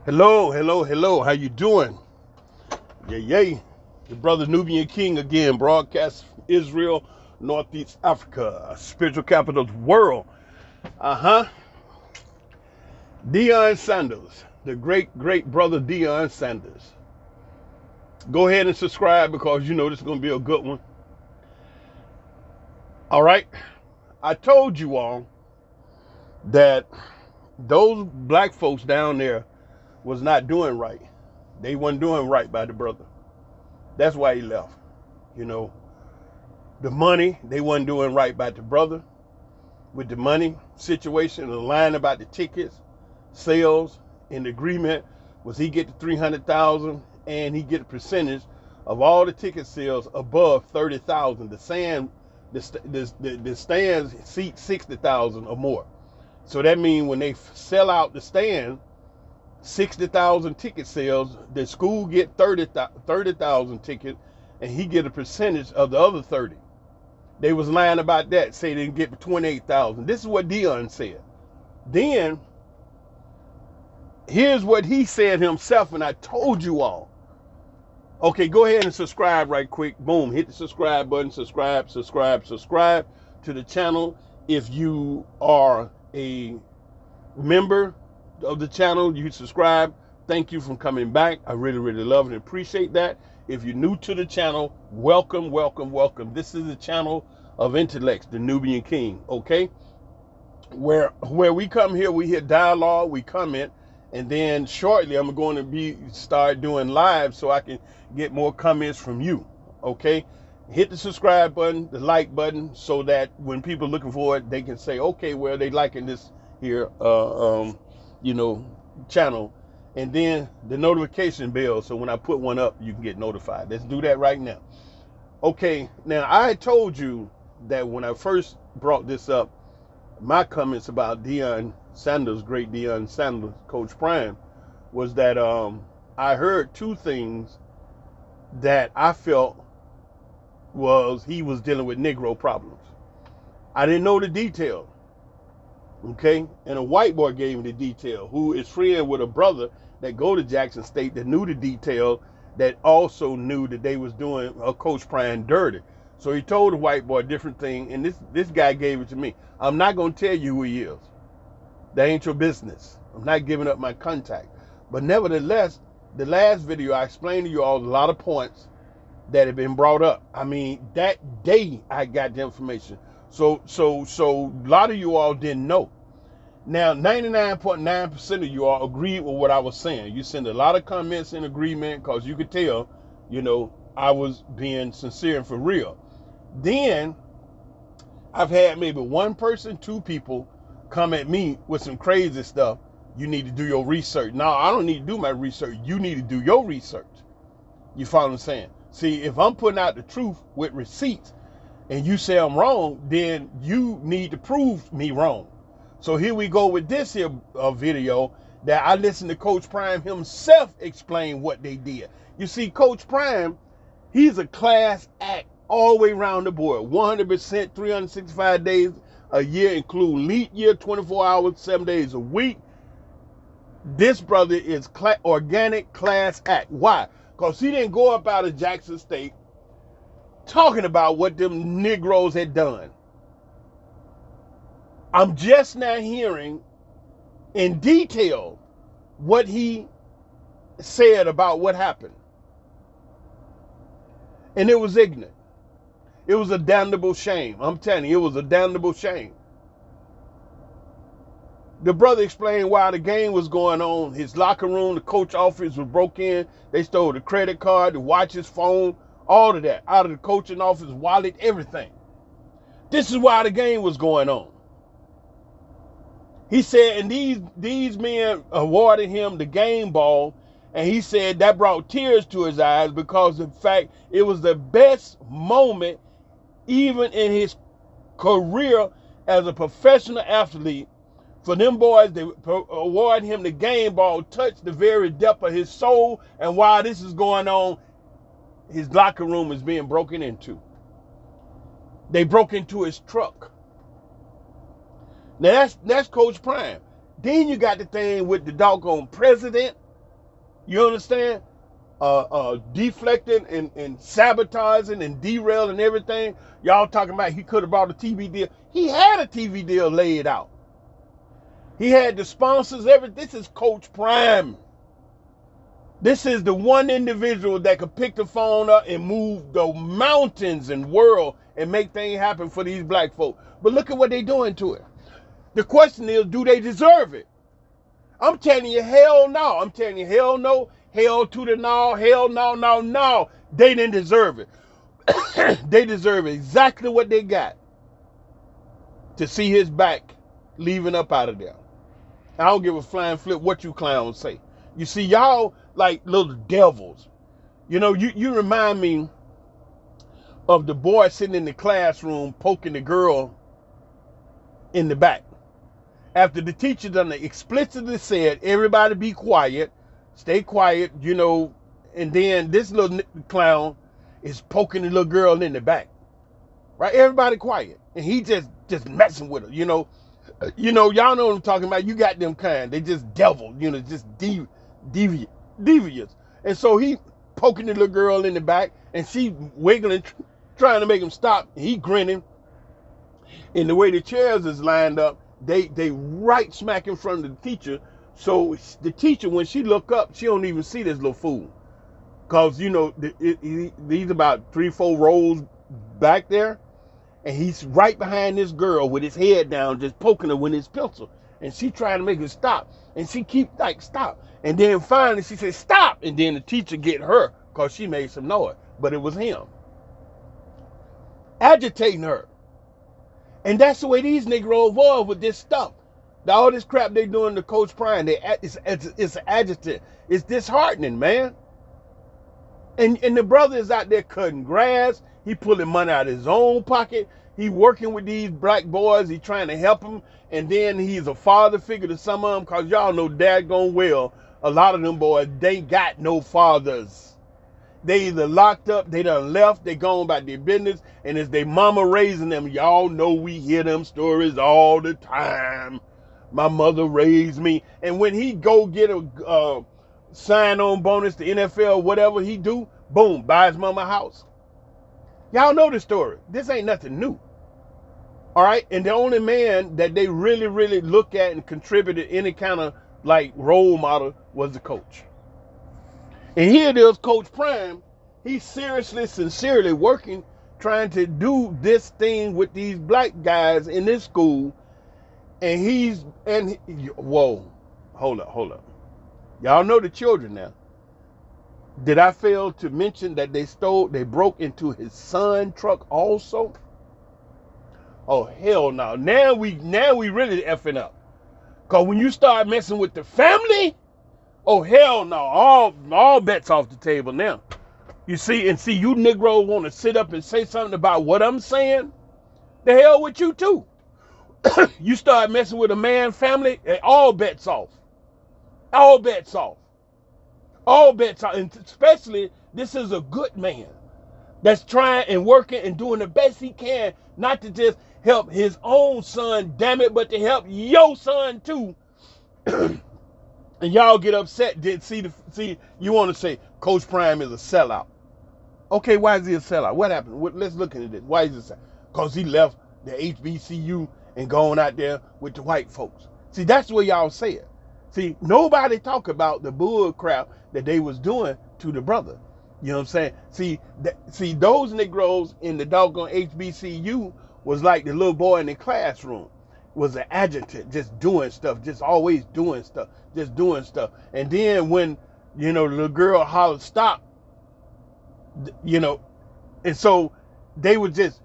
Hello, hello, hello. How you doing? Yay, yay. The brother Nubian King again, broadcast from Israel, Northeast Africa, spiritual capital of the world. Uh-huh. Deion Sanders, the great brother Deion Sanders. Go ahead and subscribe because you know this is going to be a good one. All right. I told you all that those black folks down there was not doing right. They wasn't doing right by the brother. That's why he left. You know, the money, they wasn't doing right by the brother with the money situation, the line about the tickets, sales, and the agreement was he get the 300,000 and he get a percentage of all the ticket sales above 30,000. The stands seat 60,000 or more. So that means when they sell out the stand, 60,000 ticket sales, the school get 30,000 tickets, and he get a percentage of the other 30. They was lying about that, say they didn't get 28,000. This is what Deion said. Then, here's what he said himself, and I told you all. Okay, go ahead and subscribe right quick. Boom, hit the subscribe button. Subscribe to the channel. If you are a member of the channel, you subscribe. Thank you for coming back. I really, really love and appreciate that. If you're new to the channel, welcome, welcome, welcome. This is the channel of intellects, the Nubian King, okay? Where we come here, we hear dialogue, we comment, and then shortly I'm going to start doing live so I can get more comments from you, okay? Hit the subscribe button, the like button, so that when people are looking for it, they can say, okay, well, they liking this here, channel. And then the notification bell, so when I put one up, you can get notified. Let's do that right now. Okay, now I told you that when I first brought this up, my comments about Deion Sanders, great Deion Sanders, Coach Prime, was that I heard two things that I felt was he was dealing with Negro problems. I didn't know the detail. Okay, and a white boy gave me the detail, who is friend with a brother that go to Jackson State that knew the detail, that also knew that they was doing a Coach Prime dirty. So he told the white boy a different thing, and this guy gave it to me. I'm not going to tell you who he is. That ain't your business. I'm not giving up my contact. But nevertheless, the last video I explained to you all a lot of points that have been brought up. I mean, that day I got the information. So a lot of you all didn't know. Now, 99.9% of you all agreed with what I was saying. You sent a lot of comments in agreement because you could tell, I was being sincere and for real. Then, I've had maybe one person, two people come at me with some crazy stuff. You need to do your research. No, I don't need to do my research. You need to do your research. You follow what I'm saying? See, if I'm putting out the truth with receipts and you say I'm wrong, then you need to prove me wrong. So here we go with this here video that I listened to Coach Prime himself explain what they did. You see, Coach Prime, he's a class act all the way around the board. 100%, 365 days a year, include leap year, 24 hours, 7 days a week. This brother is organic class act. Why? Because he didn't go up out of Jackson State talking about what them Negroes had done. I'm just now hearing in detail what he said about what happened. And it was ignorant. It was a damnable shame. I'm telling you, it was a damnable shame. The brother explained why the game was going on. His locker room, the coach office was broke in. They stole the credit card, the watch, his phone, all of that. Out of the coaching office, wallet, everything. This is why the game was going on. He said, and these men awarded him the game ball, and he said that brought tears to his eyes because of the fact it was the best moment even in his career as a professional athlete. For them boys, they award him the game ball, touched the very depth of his soul, and while this is going on, his locker room is being broken into. They broke into his truck. Now that's Coach Prime. Then you got the thing with the doggone president You understand? Deflecting and sabotaging and derailing everything. Y'all talking about he could have brought a TV deal. He had a TV deal laid out. He had the sponsors, everything. This is Coach Prime. This is the one individual that could pick the phone up and move the mountains and world and make things happen for these black folk. But look at what they're doing to it. The question is, do they deserve it? I'm telling you, hell no. I'm telling you, hell no. Hell to the no. Hell no, no, no. They didn't deserve it. They deserve exactly what they got to see his back leaving up out of there. I don't give a flying flip what you clowns say. You see, y'all like little devils. You know, you remind me of the boy sitting in the classroom poking the girl in the back. After the teacher done explicitly said, everybody be quiet, stay quiet, you know, and then this little clown is poking the little girl in the back. Right? Everybody quiet. And he just messing with her, you know. Y'all know what I'm talking about. You got them kind. They just devil, you know, just devious. And so he poking the little girl in the back, and she wiggling, trying to make him stop. He grinning. And the way the chairs is lined up, they right smack in front of the teacher. So the teacher, when she look up, she don't even see this little fool. Because, you know, he's about 3-4 rows back there. And he's right behind this girl with his head down, just poking her with his pencil. And she trying to make her stop. And she keep like, stop. And then finally she said, stop. And then the teacher get her because she made some noise. But it was him. Agitating her. And that's the way these Negroes was with this stuff. All this crap they doing to Coach Prime, it's agitating. It's disheartening, man. And the brother is out there cutting grass. He pulling money out of his own pocket. He working with these black boys. He trying to help them. And then he's a father figure to some of them. Because y'all know daggone well, a lot of them boys, they got no fathers. They either locked up, they done left, they gone about their business. And it's their mama raising them. Y'all know we hear them stories all the time. My mother raised me. And when he go get a sign-on bonus to NFL, whatever he do, boom, buy his mama a house. Y'all know the story. This ain't nothing new. All right? And the only man that they really, really look at and contributed any kind of like role model was the coach. And here it is, Coach Prime. He's seriously, sincerely working, trying to do this thing with these black guys in this school. And whoa, hold up. Y'all know the children now. Did I fail to mention that they broke into his son's truck also? Oh, hell no. Now we really effing up. Because when you start messing with the family, oh, hell no. All bets off the table now. You see, you Negroes want to sit up and say something about what I'm saying? The hell with you too. You start messing with a man family, all bets off. All bets off. All bets off. And especially, this is a good man that's trying and working and doing the best he can, not to just help his own son, damn it, but to help your son too. And y'all get upset. See, you want to say Coach Prime is a sellout. Okay, why is he a sellout? What happened? Let's look into this. Why is he a sellout? Because he left the HBCU and going out there with the white folks. See, that's the way y'all say it. See, nobody talk about the bull crap that they was doing to the brother. You know what I'm saying? See, those Negroes in the doggone HBCU was like the little boy in the classroom. Was an adjutant, just doing stuff, just always doing stuff, just doing stuff. And then when, you know, the little girl hollered, stop, you know, and so they were just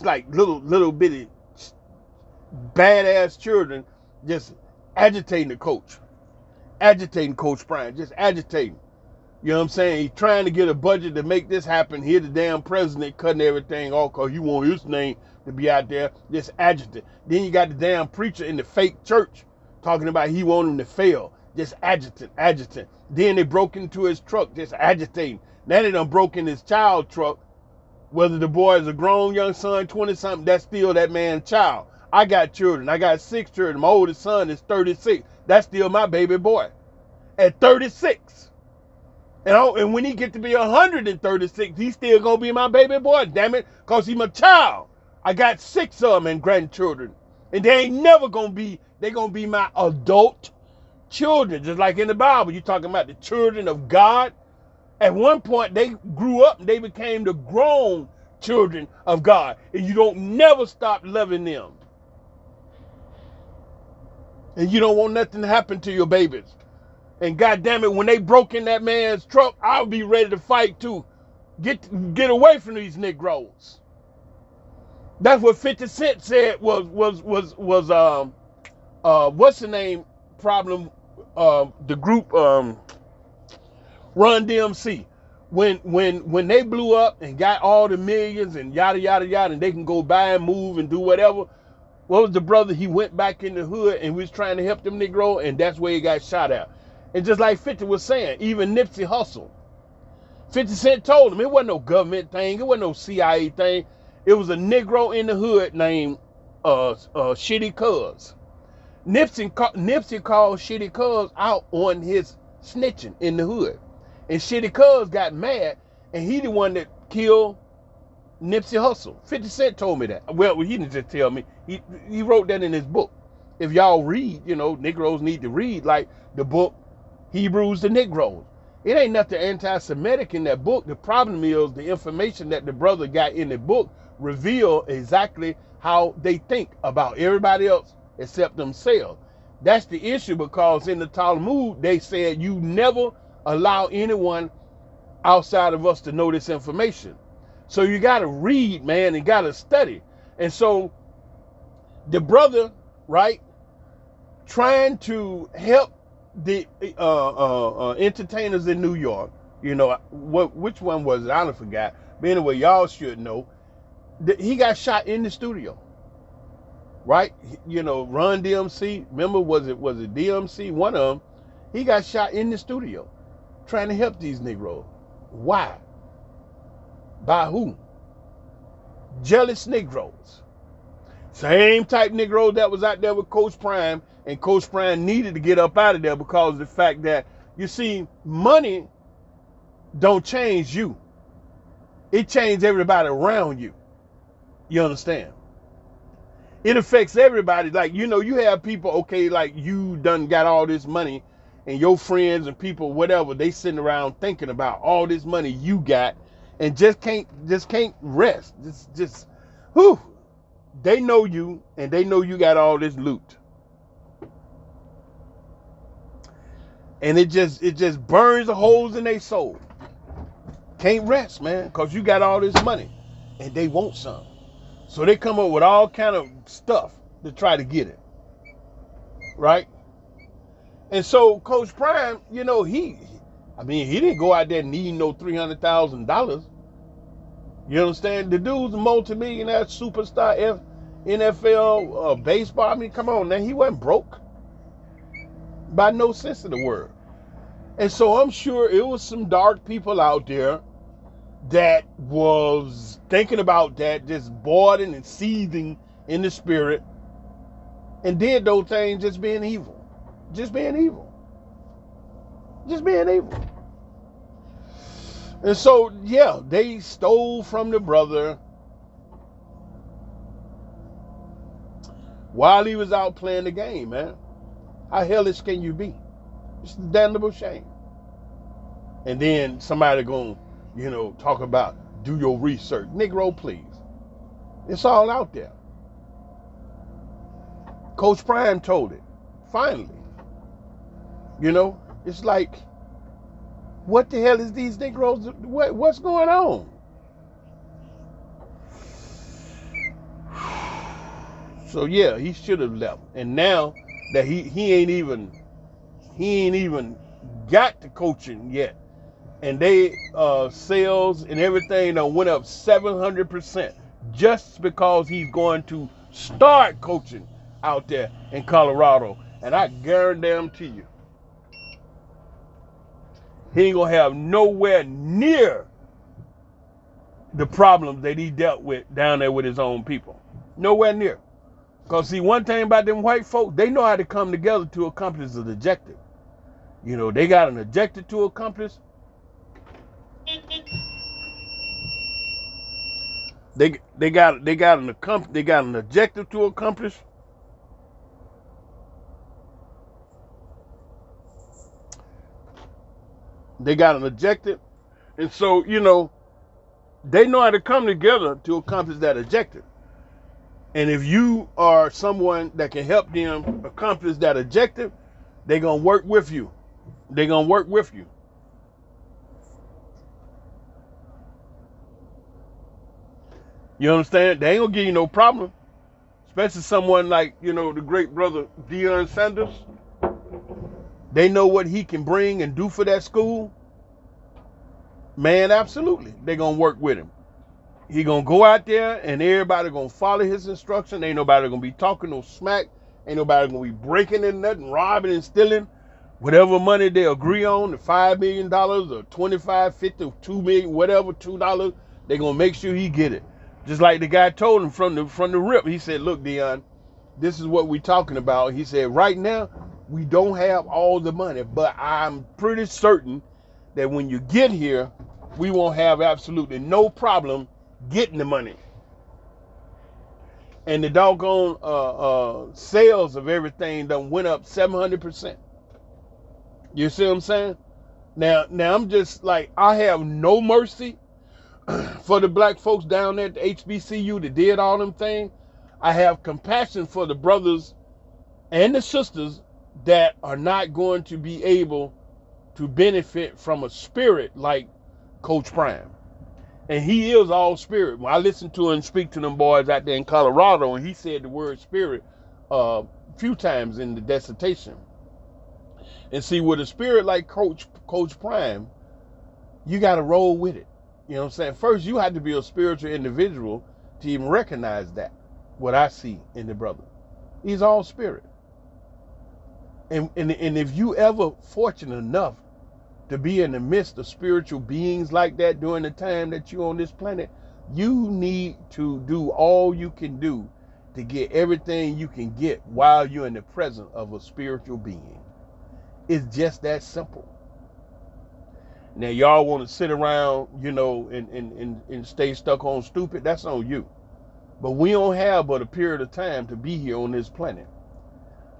like little bitty badass children, just agitating the coach, agitating Coach Prime, just agitating. You know what I'm saying? He's trying to get a budget to make this happen. Here the damn president cutting everything off because you want his name to be out there, just agitating. Then you got the damn preacher in the fake church talking about he want him to fail, just agitating. Then they broke into his truck, just agitating. Now they done broke in his child truck. Whether the boy is a grown young son, 20-something, that's still that man's child. I got children. I got 6 children. My oldest son is 36. That's still my baby boy. At 36. And when he get to be 136, he's still gonna be my baby boy, damn it, cause he my child. I got 6 of them and grandchildren, and they ain't never gonna be. They gonna be my adult children, just like in the Bible. You talking about the children of God. At one point, they grew up and they became the grown children of God, and you don't never stop loving them, and you don't want nothing to happen to your babies. And goddamn it, when they broke in that man's truck, I'll be ready to fight too. Get away from these Negroes. That's what 50 Cent said was what's the name problem, the group Run DMC. When they blew up and got all the millions and yada yada yada, and they can go buy and move and do whatever. What was the brother? He went back in the hood and was trying to help them Negro, and that's where he got shot at. And just like 50 was saying, even Nipsey Hussle, 50 Cent told him it wasn't no government thing, it wasn't no CIA thing. It was a Negro in the hood named Shitty Cuz. Nipsey called Shitty Cuz out on his snitching in the hood. And Shitty Cuz got mad, and he the one that killed Nipsey Hussle. 50 Cent told me that. Well, he didn't just tell me. He wrote that in his book. If y'all read, Negroes need to read, like the book Hebrews the Negroes. It ain't nothing anti-Semitic in that book. The problem is the information that the brother got in the book reveal exactly how they think about everybody else except themselves. That's the issue, because in the Talmud, they said you never allow anyone outside of us to know this information. So you got to read, man, and got to study. And so the brother, right, trying to help the entertainers in New York, which one was it? I don't forgot. But anyway, y'all should know that he got shot in the studio, right? Run DMC. Remember, was it DMC? One of them. He got shot in the studio, trying to help these Negroes. Why? By who? Jealous Negroes. Same type Negro that was out there with Coach Prime, and Coach Prime needed to get up out of there because of the fact that, you see, money don't change you. It changes everybody around you. You understand? It affects everybody. Like, you have people, okay, like you done got all this money, and your friends and people, whatever, they sitting around thinking about all this money you got, and just can't rest. Just whew. They know you, and they know you got all this loot. And it just burns the holes in their soul. Can't rest, man, because you got all this money, and they want some. So they come up with all kind of stuff to try to get it. Right? And so Coach Prime, he didn't go out there needing no $300,000. You understand? The dude's a multimillionaire superstar, NFL, baseball. I mean, come on, man. He wasn't broke by no sense of the word. And so I'm sure it was some dark people out there that was thinking about that, just boiling and seething in the spirit, and did those things just being evil. Just being evil. Just being evil. And so, yeah, they stole from the brother while he was out playing the game, man. How hellish can you be? It's a damnable shame. And then somebody gonna, talk about, do your research. Negro, please. It's all out there. Coach Prime told it. Finally. It's like, what the hell is these Negroes? What's going on? So yeah, he should have left. And now that he ain't even got to coaching yet, and they sales and everything went up 700% just because he's going to start coaching out there in Colorado. And I guarantee you, he ain't gonna have nowhere near the problems that he dealt with down there with his own people. Nowhere near. Because see, one thing about them white folk, they know how to come together to accomplish an objective. They got an objective to accomplish. They got an objective to accomplish. They got an objective, and so they know how to come together to accomplish that objective. And if you are someone that can help them accomplish that objective, they're gonna work with you. They're gonna work with you. You understand? They ain't gonna give you no problem. Especially someone like, the great brother Deion Sanders. They know what he can bring and do for that school. Man, absolutely. They're gonna work with him. He gonna go out there and everybody gonna follow his instruction. Ain't nobody gonna be talking no smack. Ain't nobody gonna be breaking in nothing, robbing and stealing. Whatever money they agree on, the $5 million or 25, 50, $2 million, whatever, $2, they gonna make sure he get it. Just like the guy told him from the rip. He said, look, Deion, this is what we talking about. He said, right now, we don't have all the money, but I'm pretty certain that when you get here, we won't have absolutely no problem getting the money. And the doggone sales of everything done went up 700%. You see what I'm saying? Now I'm just like, I have no mercy for the black folks down there at the HBCU that did all them things. I have compassion for the brothers and the sisters that are not going to be able to benefit from a spirit like Coach Prime. And he is all spirit. When I listened to him speak to them boys out there in Colorado, and he said the word spirit a few times in the dissertation. And see, with a spirit like Coach Prime, you got to roll with it. You know what I'm saying? First, you have to be a spiritual individual to even recognize that. What I see in the brother. He's all spirit. And if you ever fortunate enough to be in the midst of spiritual beings like that during the time that you're on this planet, you need to do all you can do to get everything you can get while you're in the presence of a spiritual being. It's just that simple. Now, y'all want to sit around, and stay stuck on stupid, that's on you. But we don't have but a period of time to be here on this planet.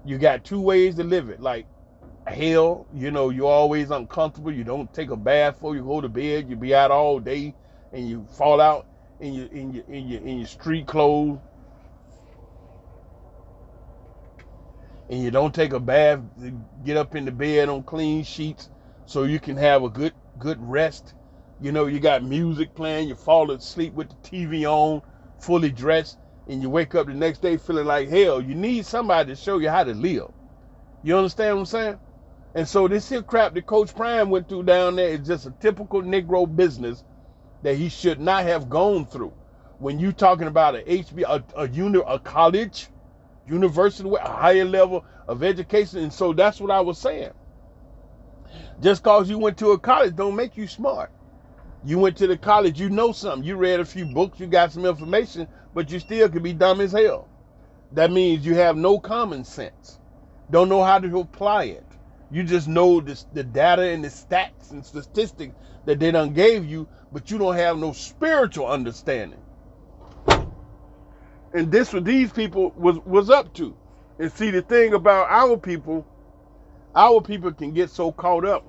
You got two ways to live it. Like hell, you're always uncomfortable. You don't take a bath before you go to bed. You be out all day and you fall out in your street clothes. And you don't take a bath, get up in the bed on clean sheets so you can have a good rest. You got music playing, you fall asleep with the TV on, fully dressed, and you wake up the next day feeling like hell. You need somebody to show you how to live. You understand what I'm saying? And so this here crap that Coach Prime went through down there is just a typical Negro business that he should not have gone through. When you talking about a college, university, a higher level of education. And so that's what I was saying. Just because you went to a college don't make you smart. You went to the college, you know something. You read a few books, you got some information, but you still could be dumb as hell. That means you have no common sense. Don't know how to apply it. You just know the data and the stats and statistics that they done gave you, but you don't have no spiritual understanding. And this what these people was up to. And see, the thing about our people can get so caught up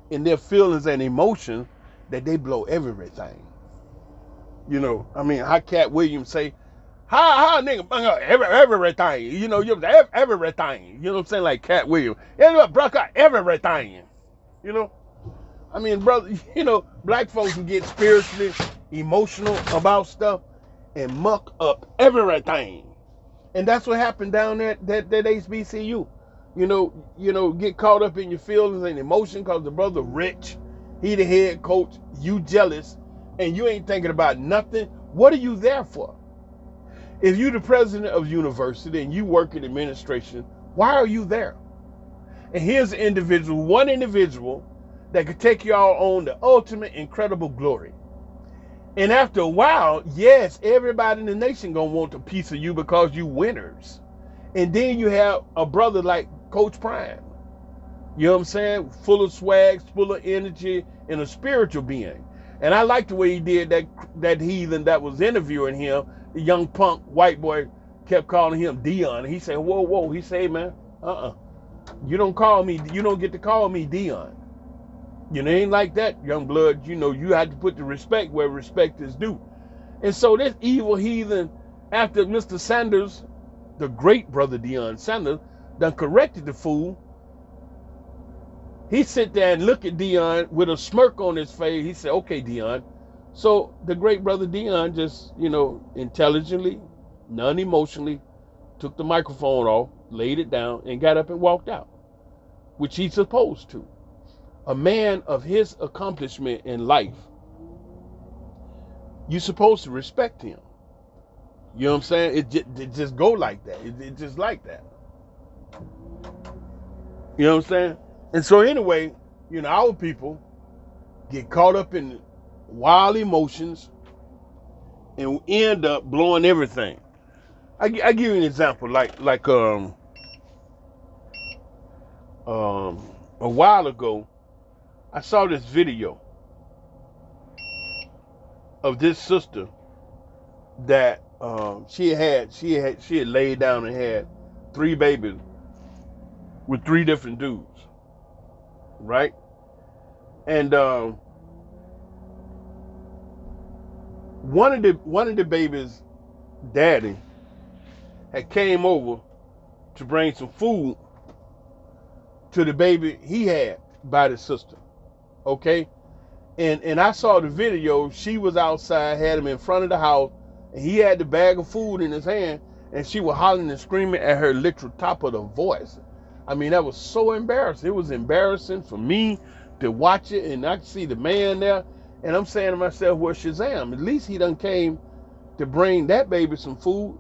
in their feelings and emotions that they blow everything. How Cat Williams say, how nigga everything. You everything. You know what I'm saying? Like Cat Williams. Everything. Brother, black folks can get spiritually emotional about stuff and muck up everything. And that's what happened down there at that HBCU. Get caught up in your feelings and emotion because the brother rich, he the head coach, you jealous, and you ain't thinking about nothing. What are you there for? If you the president of university and you work in administration, why are you there? And here's one individual that could take y'all on the ultimate incredible glory. And after a while, yes, everybody in the nation gonna want a piece of you because you winners. And then you have a brother like Coach Prime. You know what I'm saying? Full of swag, full of energy, and a spiritual being. And I liked the way he did that heathen that was interviewing him, the young punk white boy kept calling him Deion. He said, whoa, whoa. He said, man, you don't get to call me Deion. You know, it ain't like that, young blood. You know, you had to put the respect where respect is due. And so this evil heathen, after Mr. Sanders, the great brother Deion Sanders, done corrected the fool, he sit there and look at Deion with a smirk on his face. He said, okay, Deion. So the great brother Deion just, intelligently, non-emotionally, took the microphone off, laid it down, and got up and walked out, which he's supposed to. A man of his accomplishment in life, you're supposed to respect him. You know what I'm saying? It just go like that. It just like that. You know what I'm saying? And so anyway, our people get caught up in wild emotions and end up blowing everything. I give you an example, like a while ago, I saw this video of this sister that she had laid down and had 3 babies with 3 different dudes, right? And one of the babies' daddy had came over to bring some food to the baby he had by the sister, okay? And I saw the video. She was outside, had him in front of the house, and he had the bag of food in his hand, and she was hollering and screaming at her literal top of the voice. I mean, that was so embarrassing. It was embarrassing for me to watch it, and I could see the man there, and I'm saying to myself, well, Shazam, at least he done came to bring that baby some food,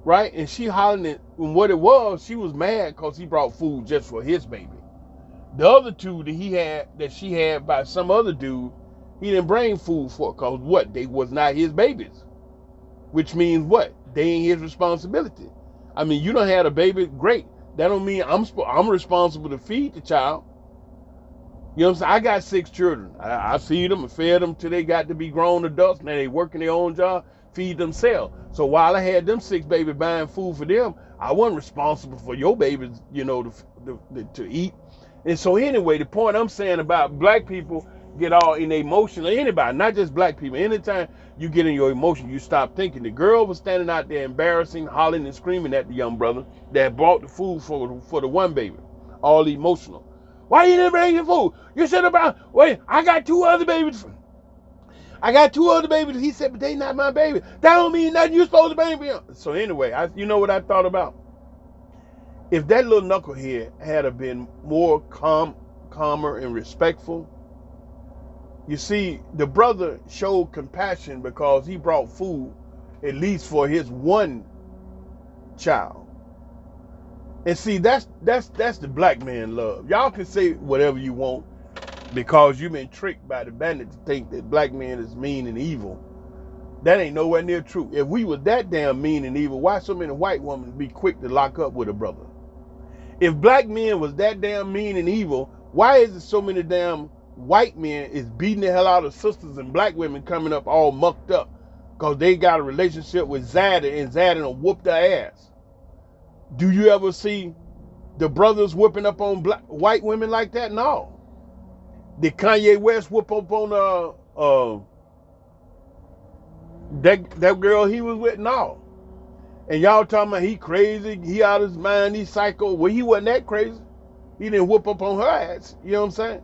right? And she hollering at, and what it was, she was mad because he brought food just for his baby. The other 2 that she had by some other dude, he didn't bring food for, because what? They was not his babies. Which means what? They ain't his responsibility. I mean, you done had a baby, great. That don't mean I'm responsible to feed the child. You know what I'm saying? I got 6 children. I feed them and fed them till they got to be grown adults. Now they working their own job, feed themselves. So while I had them 6 babies buying food for them, I wasn't responsible for your babies, to eat. And so anyway, the point I'm saying about black people get all in their emotion, or anybody, not just black people. Anytime you get in your emotion, you stop thinking. The girl was standing out there embarrassing, hollering and screaming at the young brother that brought the food for the one baby, all emotional. Why you didn't bring the food? You should have brought, wait, I got 2 other babies. He said, but they not my baby. That don't mean nothing. You're supposed to bring them. So anyway, you know what I thought about? If that little knucklehead had been more calmer and respectful, you see, the brother showed compassion because he brought food, at least for his one child. And see, that's the black man love. Y'all can say whatever you want because you've been tricked by the bandit to think that black man is mean and evil. That ain't nowhere near true. If we were that damn mean and evil, why so many white women be quick to lock up with a brother? If black men was that damn mean and evil, why is it so many damn white men is beating the hell out of sisters and black women coming up all mucked up because they got a relationship with Zada and Zada will whoop their ass? Do you ever see the brothers whooping up on white women like that? No. Did Kanye West whoop up on that girl he was with? No. And y'all talking about he crazy, he out of his mind, he psycho. Well, he wasn't that crazy. He didn't whoop up on her ass. You know what I'm saying?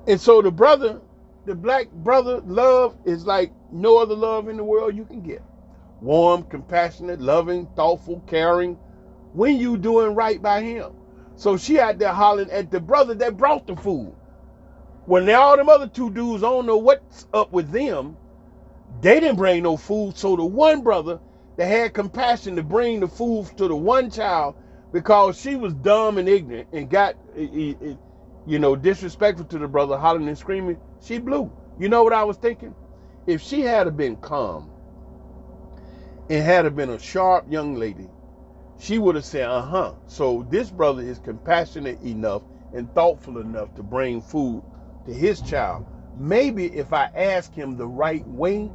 And so the black brother love is like no other love in the world you can get. Warm, compassionate, loving, thoughtful, caring, when you doing right by him. So she out there hollering at the brother that brought the food. When all them other 2 dudes, I don't know what's up with them, they didn't bring no food. So the one brother that had compassion to bring the food to the one child, because she was dumb and ignorant and got, disrespectful to the brother, hollering and screaming, she blew. You know what I was thinking? If she had been calm and had been a sharp young lady, she would have said, so this brother is compassionate enough and thoughtful enough to bring food to his child. Maybe if I ask him the right way,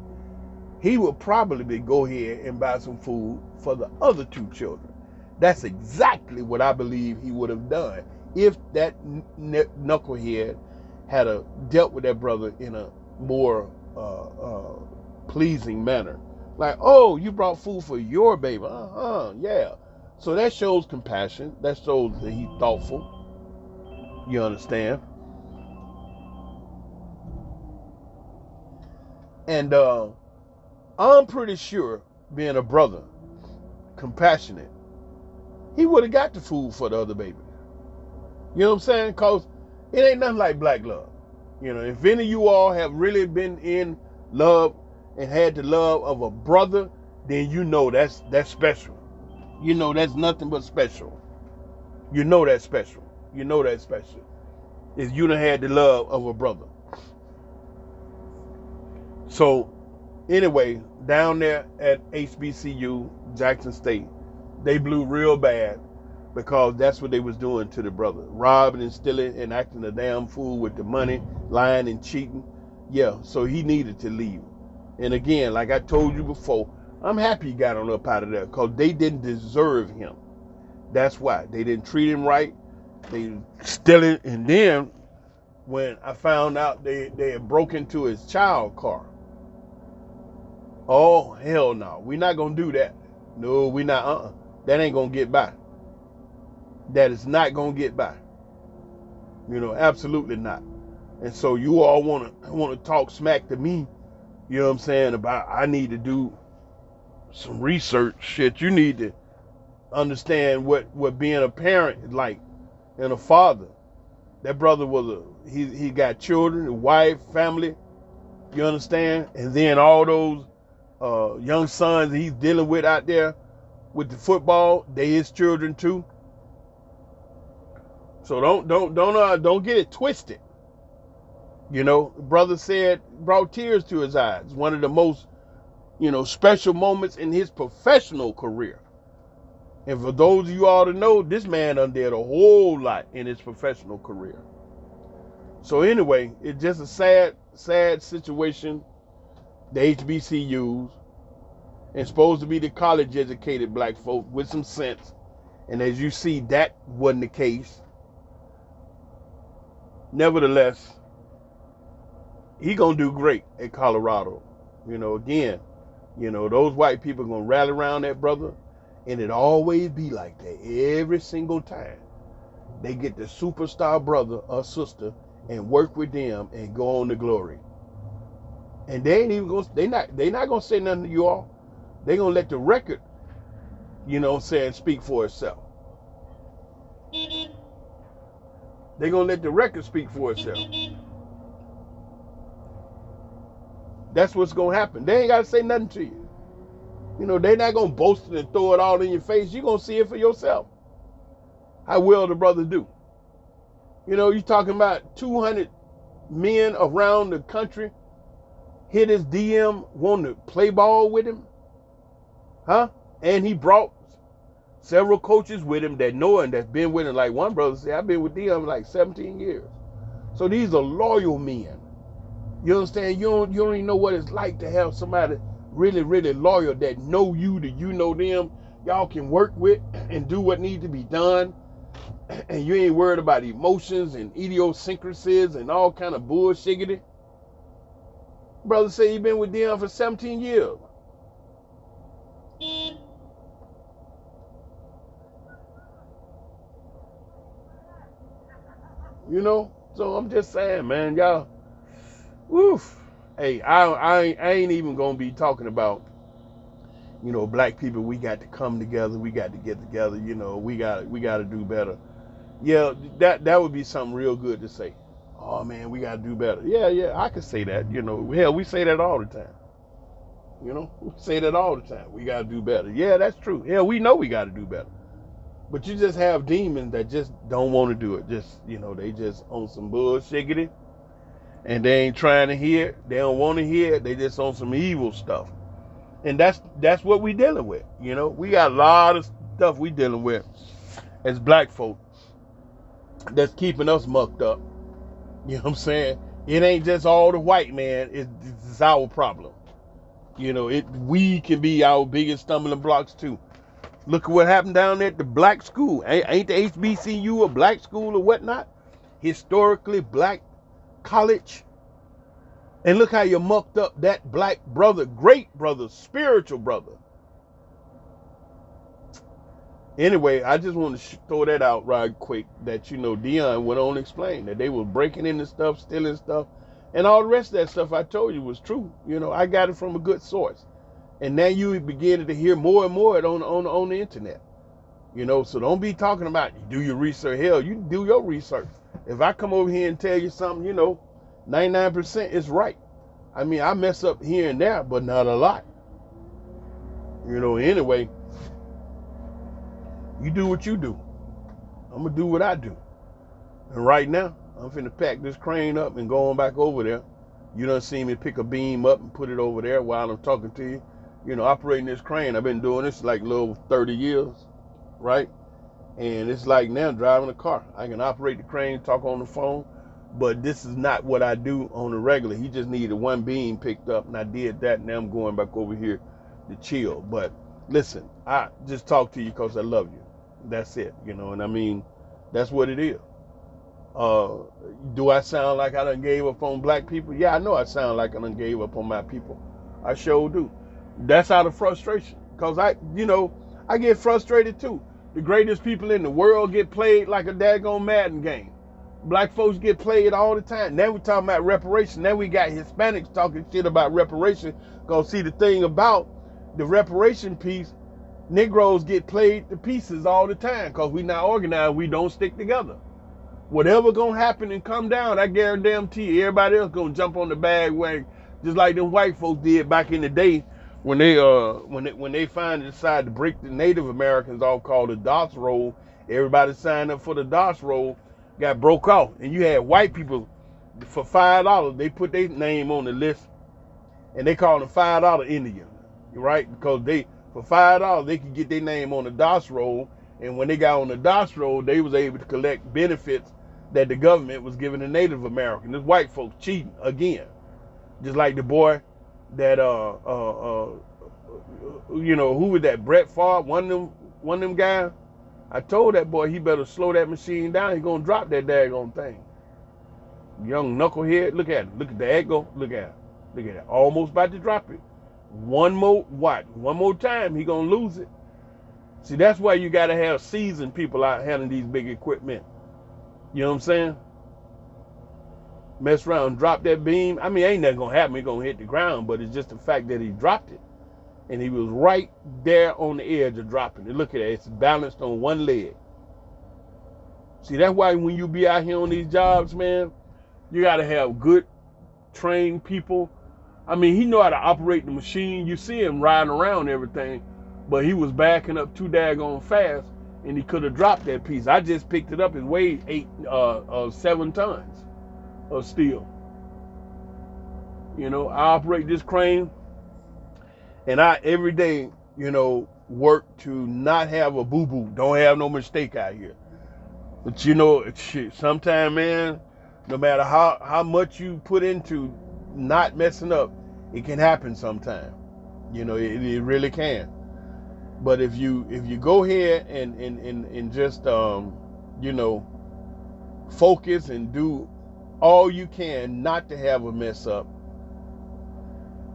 he would probably go ahead and buy some food for the other two children. That's exactly what I believe he would have done if that knucklehead had dealt with that brother in a more pleasing manner. Like, oh, you brought food for your baby. Yeah. So that shows compassion. That shows that he's thoughtful. You understand? And I'm pretty sure, being a brother, compassionate, he would have got the food for the other baby. You know what I'm saying? Because it ain't nothing like black love. You know, if any of you all have really been in love and had the love of a brother, then you know that's special. You know that's nothing but special. You know that's special. You know that's special. Is you done had the love of a brother. So, anyway, down there at HBCU, Jackson State, they blew real bad because that's what they was doing to the brother. Robbing and stealing and acting a damn fool with the money, lying and cheating. Yeah, so he needed to leave. And again, like I told you before, I'm happy he got on up out of there because they didn't deserve him. That's why. They didn't treat him right. They stealing. And then when I found out they had broke into his child car. Oh, hell no. We're not going to do that. No, we're not. That ain't going to get by. That is not going to get by. You know, absolutely not. And so you all want to talk smack to me, you know what I'm saying, about I need to do some research. Shit, you need to understand what being a parent is like and a father. That brother was he got children, a wife, family, you understand? And then all those young sons he's dealing with out there with the football, they his children too. So don't get it twisted. You know, brother said, brought tears to his eyes. One of the most, special moments in his professional career. And for those of you all to know, this man done did a whole lot in his professional career. So anyway, it's just a sad situation. The HBCUs, and supposed to be the college-educated black folk with some sense. And as you see, that wasn't the case. Nevertheless, he gonna do great at Colorado. Again, those white people gonna rally around that brother, and it always be like that every single time. They get the superstar brother or sister and work with them and go on to glory. And they ain't even gonna they not gonna say nothing to you all. They gonna let the record, speak for itself. They gonna let the record speak for itself. That's what's gonna happen. They ain't gotta say nothing to you. They not gonna boast it and throw it all in your face. You gonna see it for yourself. How well the brother do. You talking about 200 men around the country hit his DM wanting to play ball with him? Huh? And he brought several coaches with him that know him, that's been with him. Like one brother said, I've been with Deion like 17 years. So these are loyal men. You understand? You don't even know what it's like to have somebody really, really loyal that know you, that you know them. Y'all can work with and do what needs to be done. And you ain't worried about emotions and idiosyncrasies and all kind of bullshiggity. Brother say he been with Deion for 17 years. So I'm just saying, man, y'all, woof. Hey, I ain't even gonna be talking about, black people. We got to come together. We got to get together. We got to do better. Yeah, that would be something real good to say. Oh man, we got to do better. Yeah, I could say that. Hell, we say that all the time. We say that all the time. We got to do better. Yeah, that's true. Hell, we know we got to do better. But you just have demons that just don't want to do it. Just, they just on some bullshiggity. And they ain't trying to hear it. They don't want to hear it. They just on some evil stuff. And that's what we dealing with. We got a lot of stuff we dealing with as black folk that's keeping us mucked up. You know what I'm saying? It ain't just all the white man. It's our problem. You know, we can be our biggest stumbling blocks too. Look at what happened down there at the black school. Ain't the HBCU a black school or whatnot? Historically black college. And look how you mucked up that black brother, great brother, spiritual brother. Anyway, I just want to throw that out right quick that, you know, Deion went on to explain that they were breaking into stuff, stealing stuff, and all the rest of that stuff I told you was true. You know, I got it from a good source. And now you beginning to hear more and more on the internet. You know, so don't be talking about you do your research. Hell, you do your research. If I come over here and tell you something, you know, 99% is right. I mean, I mess up here and there, but not a lot. You know, anyway, you do what you do. I'm going to do what I do. And right now, I'm finna pack this crane up and go on back over there. You done seen me pick a beam up and put it over there while I'm talking to you. You know, operating this crane, I've been doing this like a little 30 years, right? And it's like now driving a car. I can operate the crane, talk on the phone, but this is not what I do on the regular. He just needed one beam picked up, and I did that. Now I'm going back over here to chill. But listen, I just talk to you because I love you. That's it, you know, and I mean, that's what it is. Do I sound like I done gave up on black people? Yeah, I know I sound like I done gave up on my people. I sure do. That's out of frustration. Because I get frustrated too. The greatest people in the world get played like a daggone Madden game. Black folks get played all the time. Now we talking about reparation. Now we got Hispanics talking shit about reparation. Because see, the thing about the reparation piece, Negroes get played to pieces all the time because we not organized. We don't stick together. Whatever gonna happen and come down, I guarantee you, everybody else gonna jump on the bandwagon, just like them white folks did back in the day when they finally decided to break the Native Americans off, called the DOS roll. Everybody signed up for the DOS roll, got broke off, and you had white people for $5. They put their name on the list, and they called them $5 Indians, right? Because for $5 they could get their name on the DOS roll, and when they got on the DOS roll, they was able to collect benefits that the government was giving the Native Americans. This white folks cheating again, just like the boy that you know, who was that? Brett Favre, one of them guys. I told that boy he better slow that machine down. He's gonna drop that daggone thing. Young knucklehead, look at him. Look at the echo. Look at him. Look at it. Almost about to drop it. One more time, he gonna lose it. See, that's why you gotta have seasoned people out handling these big equipment. You know what I'm saying? Mess around, drop that beam. I mean, ain't nothing gonna happen. It's gonna hit the ground, but it's just the fact that he dropped it. And he was right there on the edge of dropping it. Look at it. It's balanced on one leg. See, that's why when you be out here on these jobs, man, you gotta have good, trained people. I mean, he know how to operate the machine. You see him riding around and everything, but he was backing up too daggone fast, and he could have dropped that piece. I just picked it up. It weighed 7 tons of steel. You know, I operate this crane, and I every day, you know, work to not have a boo-boo. Don't have no mistake out here. But you know, shit, sometimes, man, no matter how much you put into not messing up, it can happen sometime. You know, it really can. But if you go here and just you know, focus and do all you can not to have a mess up,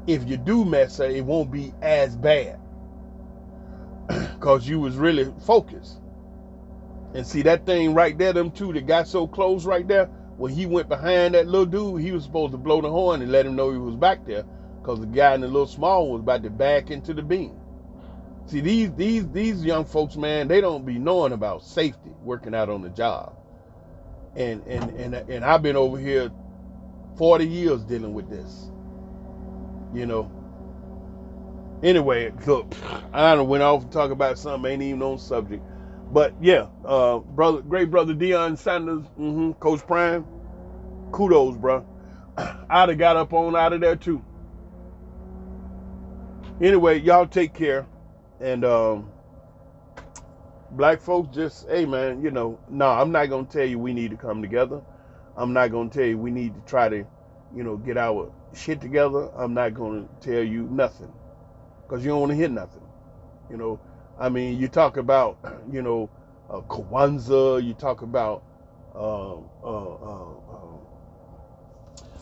if you do mess up, it won't be as bad because you was really focused. And see that thing right there, them two that got so close right there, when he went behind that little dude, he was supposed to blow the horn and let him know he was back there, because the guy in the little small one was about to back into the beam. See, these young folks, man, they don't be knowing about safety working out on the job. And I've been over here 40 years dealing with this. You know. Anyway, look, I done went off and talk about something ain't even on subject. But yeah, great brother Deion Sanders, Coach Prime, kudos, bro. I'd have got up on out of there too. Anyway, y'all take care. And black folks, just, hey man, you know, no, I'm not gonna tell you we need to come together. I'm not going to tell you we need to try to, get our shit together. I'm not going to tell you nothing because you don't want to hear nothing. You know, I mean, you talk about, Kwanzaa, you talk about uh, uh,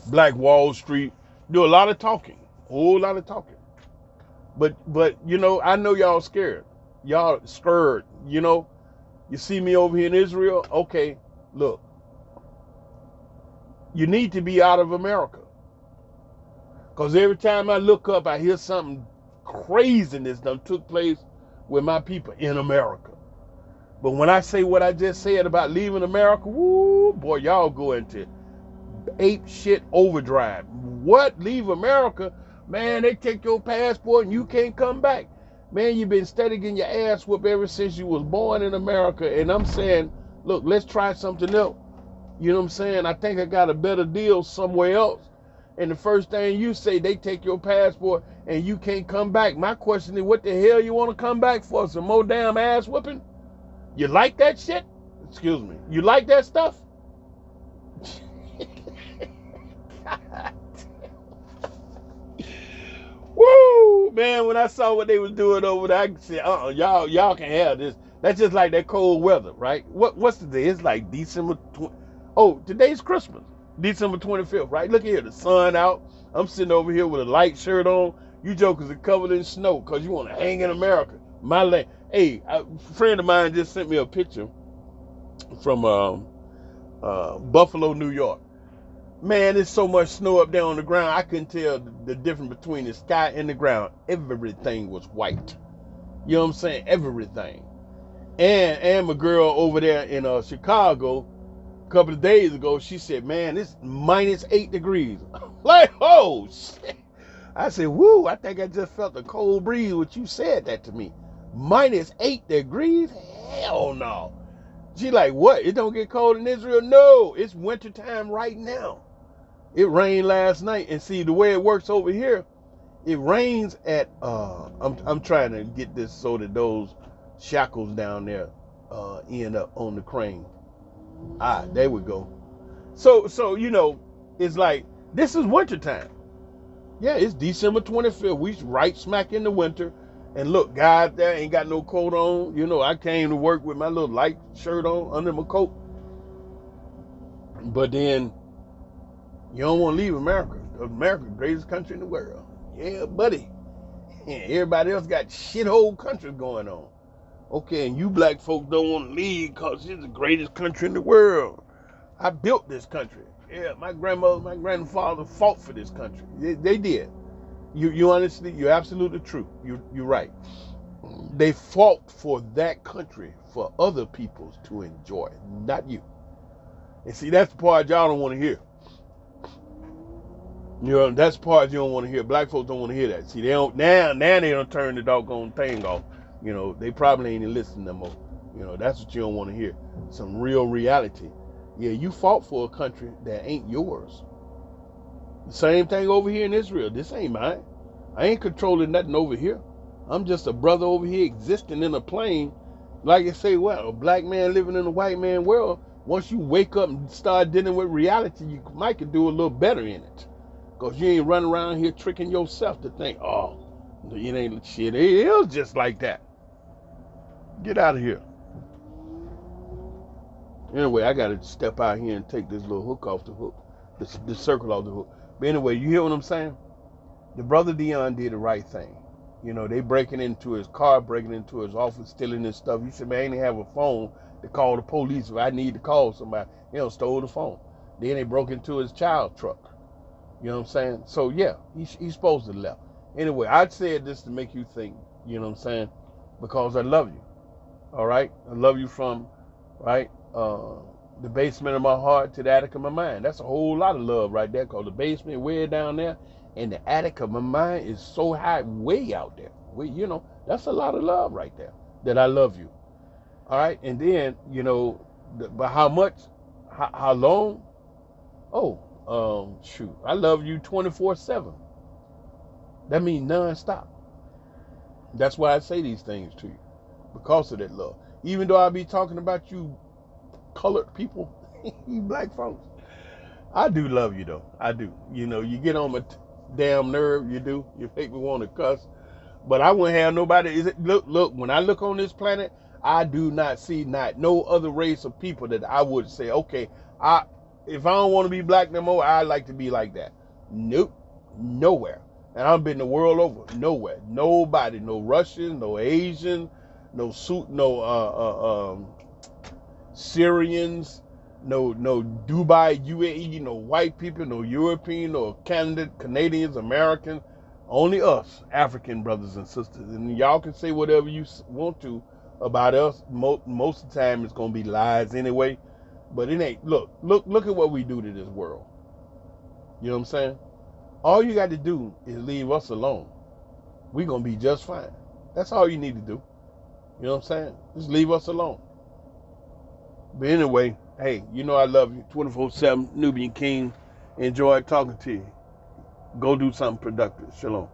Black Wall Street, do a lot of talking, a whole lot of talking. But I know y'all scared. Y'all scared, You see me over here in Israel? Okay, look, you need to be out of America. Because every time I look up, I hear something craziness that took place with my people in America. But when I say what I just said about leaving America, woo, boy, y'all go into ape shit overdrive. What? Leave America? Man, they take your passport and you can't come back. Man, you've been steady getting your ass whooped ever since you was born in America. And I'm saying, look, let's try something else. You know what I'm saying? I think I got a better deal somewhere else. And the first thing you say, they take your passport and you can't come back. My question is, what the hell you want to come back for? Some more damn ass whooping? You like that shit? Excuse me. You like that stuff? Woo, man! When I saw what they was doing over there, I said, y'all can have this. That's just like that cold weather, right? What's the day? It's like December 20. Oh, today's Christmas, December 25th, right? Look here, the sun out. I'm sitting over here with a light shirt on. You jokers are covered in snow because you want to hang in America. My land. Hey, a friend of mine just sent me a picture from Buffalo, New York. Man, there's so much snow up there on the ground, I couldn't tell the difference between the sky and the ground. Everything was white. You know what I'm saying? Everything. And my girl over there in Chicago, a couple of days ago, she said, man, it's minus 8 degrees. Like, oh, shit. I said, woo, I think I just felt a cold breeze when you said that to me. Minus 8 degrees? Hell no. She like, what? It don't get cold in Israel? No, it's wintertime right now. It rained last night, and see the way it works over here. It rains at I'm trying to get this so that those shackles down there end up on the crane. There we go. So it's like this is wintertime. Yeah, it's December 25th. We right smack in the winter. And look, guys, there ain't got no coat on. I came to work with my little light shirt on under my coat. But then you don't want to leave America. America, the greatest country in the world. Yeah, buddy. Everybody else got shithole countries going on. Okay, and you black folks don't want to leave because it's the greatest country in the world. I built this country. Yeah, my grandmother, my grandfather fought for this country. They did. You honestly, you're absolutely true. You're right. They fought for that country for other people to enjoy, not you. And see, that's the part y'all don't want to hear. That's the part you don't want to hear. Black folks don't want to hear that. See, they don't now they don't turn the doggone thing off. They probably ain't listening no more. That's what you don't want to hear. Some real reality. Yeah, you fought for a country that ain't yours. The same thing over here in Israel. This ain't mine. I ain't controlling nothing over here. I'm just a brother over here existing in a plane. Like I say, a black man living in a white man world. Once you wake up and start dealing with reality, you might could do a little better in it. Because you ain't running around here tricking yourself to think, oh, it ain't shit. It is just like that. Get out of here. Anyway, I got to step out here and take this little hook off the hook. The circle off the hook. But anyway, you hear what I'm saying? The brother Deion did the right thing. They breaking into his car, breaking into his office, stealing his stuff. He said, man, I ain't have a phone to call the police if I need to call somebody. They stole the phone. Then they broke into his child truck. You know what I'm saying? So, yeah, he's supposed to left. Anyway, I said this to make you think, you know what I'm saying? Because I love you, all right? I love you from, right, the basement of my heart to the attic of my mind. That's a whole lot of love right there, because the basement way down there and the attic of my mind is so high way out there. That's a lot of love right there, that I love you, all right? And then, but how much, how long? Oh, shoot, I love you 24/7. That means non-stop. That's why I say these things to you, because of that love. Even though I be talking about you colored people, you black folks, I do love you though. I do. You know, you get on my damn nerve. You do. You make me want to cuss. But I wouldn't have nobody. Is it look? When I look on this planet, I do not see not no other race of people that I would say, okay, I if I don't want to be black no more, I like to be like that. Nope, nowhere. And I've been the world over. Nowhere. Nobody. No Russian. No Asian. No suit. No Syrians. No Dubai, UAE. No white people. No European. No Canadians, Americans. Only us, African brothers and sisters. And y'all can say whatever you want to about us. Most of the time, it's gonna be lies anyway. But it ain't. Look at what we do to this world. You know what I'm saying? All you got to do is leave us alone. We're gonna be just fine. That's all you need to do. You know what I'm saying? Just leave us alone. But anyway, hey, you know I love you. 24/7, Nubian King. Enjoy talking to you. Go do something productive. Shalom.